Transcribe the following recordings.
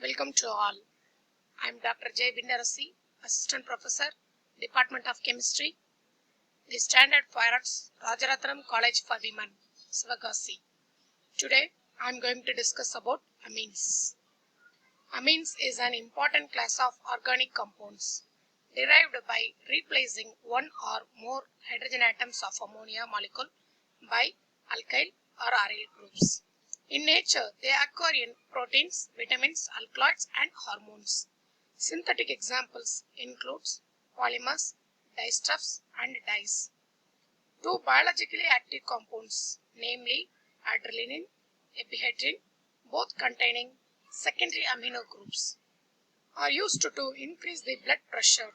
Welcome to all. I am Dr. J. Bindarasi, Assistant Professor, Department of Chemistry, the Standard Firearts, Rajaratnam College for Women, Sivagasi. Today, I am going to discuss about amines. Amines is an important class of organic compounds derived by replacing one or more hydrogen atoms of ammonia molecule by alkyl or aryl groups. In nature, they occur in proteins, vitamins, alkaloids, and hormones. Synthetic examples include polymers, dyestuffs, and dyes. Two biologically active compounds, namely adrenaline, epihedrine, both containing secondary amino groups, are used to increase the blood pressure.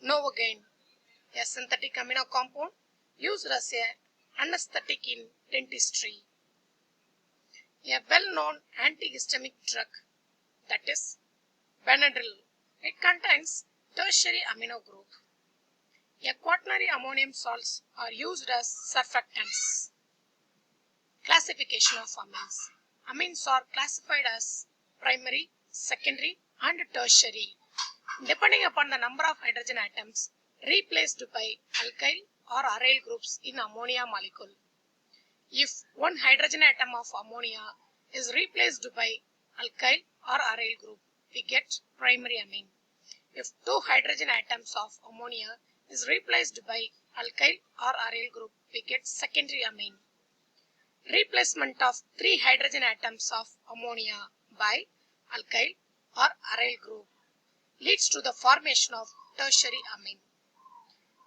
Novocaine, a synthetic amino compound used as an anesthetic in dentistry. A well-known antihistaminic drug, that is Benadryl. It contains tertiary amino group. A quaternary ammonium salts are used as surfactants. Classification of amines. Amines are classified as primary, secondary, and tertiary, depending upon the number of hydrogen atoms replaced by alkyl or aryl groups in ammonia molecule. If one hydrogen atom of ammonia is replaced by alkyl or aryl group, we get primary amine. If two hydrogen atoms of ammonia is replaced by alkyl or aryl group, we get secondary amine. Replacement of three hydrogen atoms of ammonia by alkyl or aryl group leads to the formation of tertiary amine.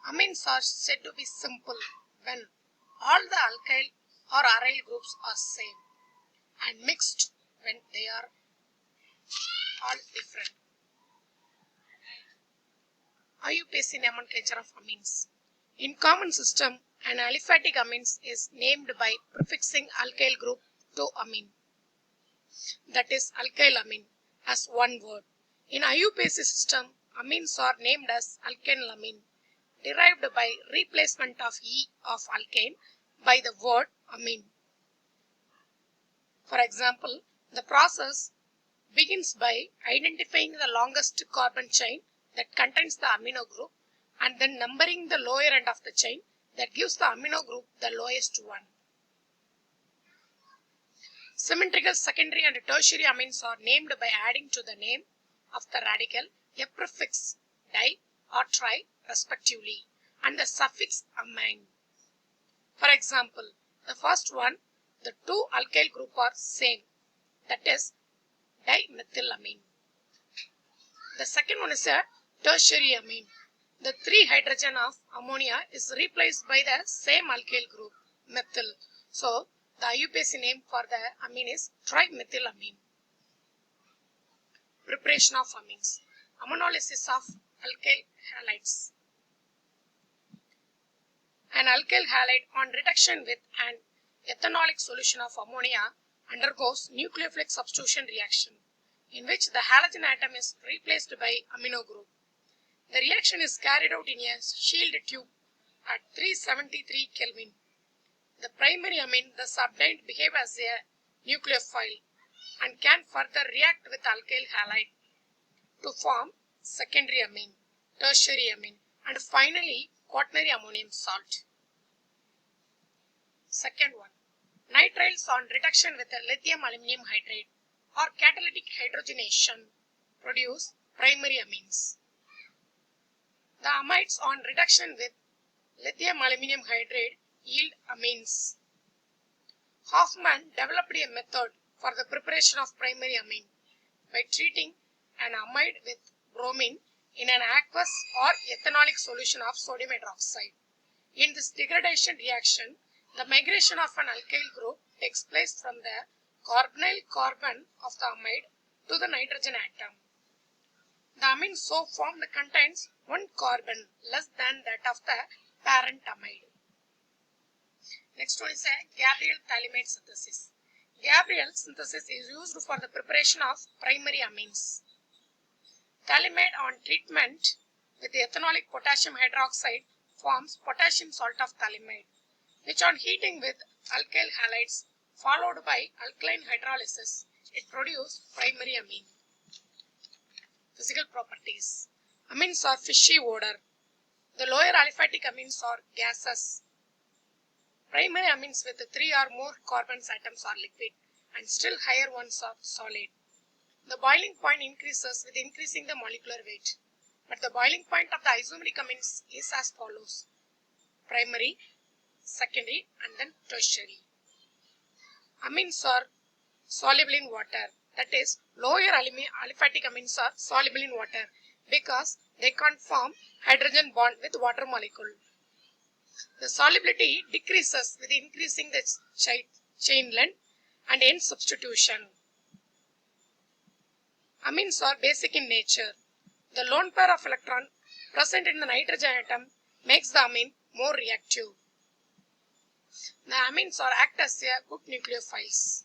Amines are said to be simple when all the alkyl or aryl groups are same, and mixed when they are all different. IUPAC nomenclature of amines. In common system, an aliphatic amines is named by prefixing alkyl group to amine, that is alkylamine, as one word. In IUPAC system, amines are named as alkenylamine, derived by replacement of E of alkane by the word amine. For example, the process begins by identifying the longest carbon chain that contains the amino group and then numbering the lower end of the chain that gives the amino group the lowest one. Symmetrical secondary and tertiary amines are named by adding to the name of the radical a prefix di or tri respectively and the suffix amine. For example, the first one, the two alkyl group are same, that is dimethylamine. The second one is a tertiary amine. The three hydrogen of ammonia is replaced by the same alkyl group, methyl. So, the IUPAC name for the amine is trimethylamine. Preparation of amines. Ammonolysis of alkyl halides. An alkyl halide on reduction with an ethanolic solution of ammonia undergoes nucleophilic substitution reaction, in which the halogen atom is replaced by amino group. The reaction is carried out in a sealed tube at 373 Kelvin. The primary amine thus obtained behave as a nucleophile and can further react with alkyl halide to form secondary amine, tertiary amine, and finally quaternary ammonium salt. Second one, nitriles on reduction with a lithium aluminum hydride or catalytic hydrogenation produce primary amines. The amides on reduction with lithium aluminum hydride yield amines. Hoffman developed a method for the preparation of primary amine by treating an amide with bromine in an aqueous or ethanolic solution of sodium hydroxide. In this degradation reaction, the migration of an alkyl group takes place from the carbonyl carbon of the amide to the nitrogen atom. The amine so formed contains one carbon less than that of the parent amide. Next one is a Gabriel-Thallamide synthesis. Gabriel synthesis is used for the preparation of primary amines. Thallamide on treatment with ethanolic potassium hydroxide forms potassium salt of thallamide, which on heating with alkyl halides followed by alkaline hydrolysis, it produces primary amine. Physical properties. Amines are fishy odor. The lower aliphatic amines are gases. Primary amines with 3 or more carbon atoms are liquid and still higher ones are solid. The boiling point increases with increasing the molecular weight. But the boiling point of the isomeric amines is as follows: primary, secondary and then tertiary. Amines are soluble in water. That is, lower aliphatic amines are soluble in water because they can't form hydrogen bond with water molecule. The solubility decreases with increasing the chain length and end substitution. Amines are basic in nature. The lone pair of electron present in the nitrogen atom makes the amine more reactive. The amines are act as good nucleophiles.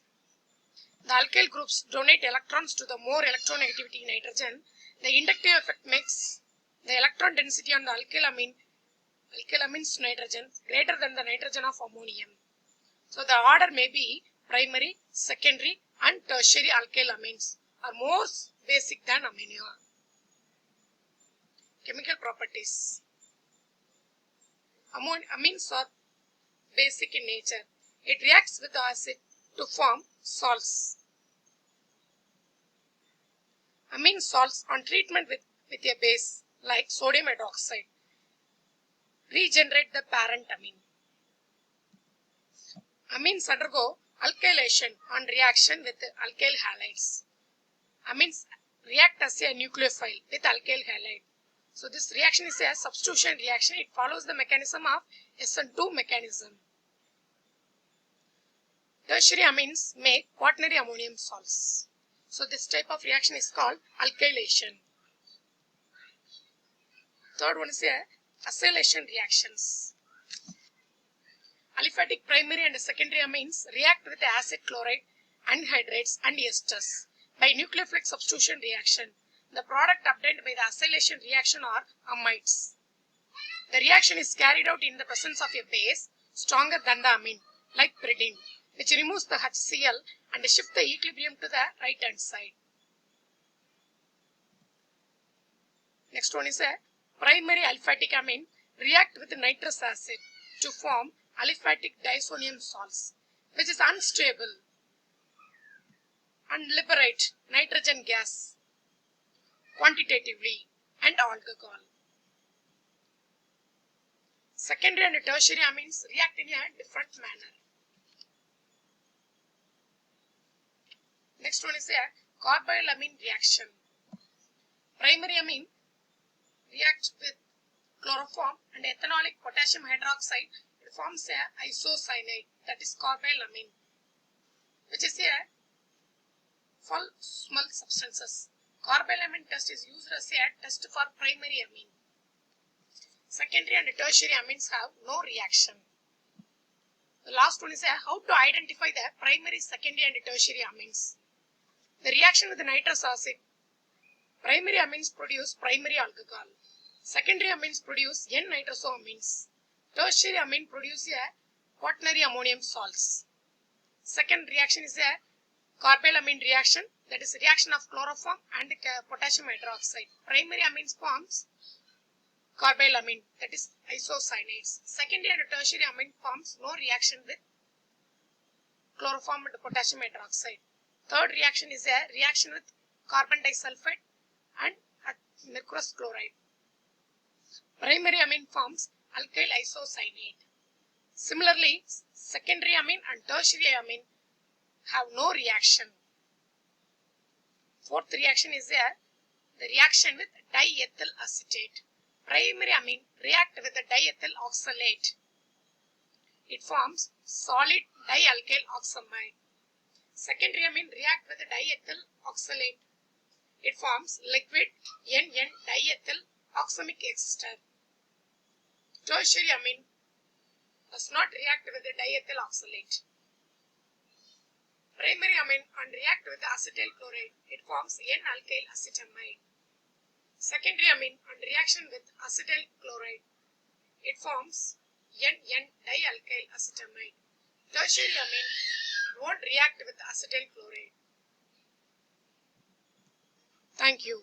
The alkyl groups donate electrons to the more electronegativity nitrogen. The inductive effect makes the electron density on the alkyl amines nitrogen greater than the nitrogen of ammonium. So the order may be primary, secondary and tertiary alkyl amines are more basic than ammonia. Chemical properties. Amines are basic in nature. It reacts with the acid to form salts. Amine salts on treatment with a base like sodium hydroxide regenerate the parent amine. Amines undergo alkylation on reaction with alkyl halides. Amines react as a nucleophile with alkyl halide. So this reaction is a substitution reaction. It follows the mechanism of SN2 mechanism. Tertiary amines make quaternary ammonium salts. So this type of reaction is called alkylation. Third one is acylation reactions. Aliphatic primary and secondary amines react with acid chloride, anhydrates and esters by nucleophilic substitution reaction. The product obtained by the acylation reaction are amides. The reaction is carried out in the presence of a base stronger than the amine, like pyridine, which removes the HCl and shifts the equilibrium to the right hand side. Next one is a primary aliphatic amine react with nitrous acid to form aliphatic diazonium salts, which is unstable and liberate nitrogen gas quantitatively and alcohol. Secondary and tertiary amines react in a different manner. Next one is a carbylamine reaction. Primary amine reacts with chloroform and ethanolic potassium hydroxide. It forms a isocyanate, that is carbylamine, which is a full small substances. Carbylamine test is used as a test for primary amine. Secondary and tertiary amines have no reaction. The last one is how to identify the primary, secondary and tertiary amines. The reaction with the nitrous acid. Primary amines produce primary alcohol. Secondary amines produce N-nitrosoamines. Tertiary amine produce a quaternary ammonium salts. Second reaction is a carbylamine reaction, that is reaction of chloroform and potassium hydroxide. Primary amines forms carbylamine, that is isocyanates. Secondary and tertiary amine forms no reaction with chloroform and potassium hydroxide. Third reaction is a reaction with carbon disulfide and mercurous chloride. Primary amine forms alkyl isocyanate. Similarly, secondary amine and tertiary amine have no reaction. Fourth reaction is the reaction with diethyl acetate. Primary amine react with the diethyl oxalate. It forms solid dialkyl oxamide. Secondary amine react with the diethyl oxalate. It forms liquid N,N-diethyl oxamic ester. Tertiary amine does not react with the diethyl oxalate. Primary amine and react with the acetyl chloride. It forms N-alkyl acetamide. Secondary amine and reaction with acetyl chloride. It forms N,N-dialkyl acetamide. Tertiary amine won't react with acetyl chloride. Thank you.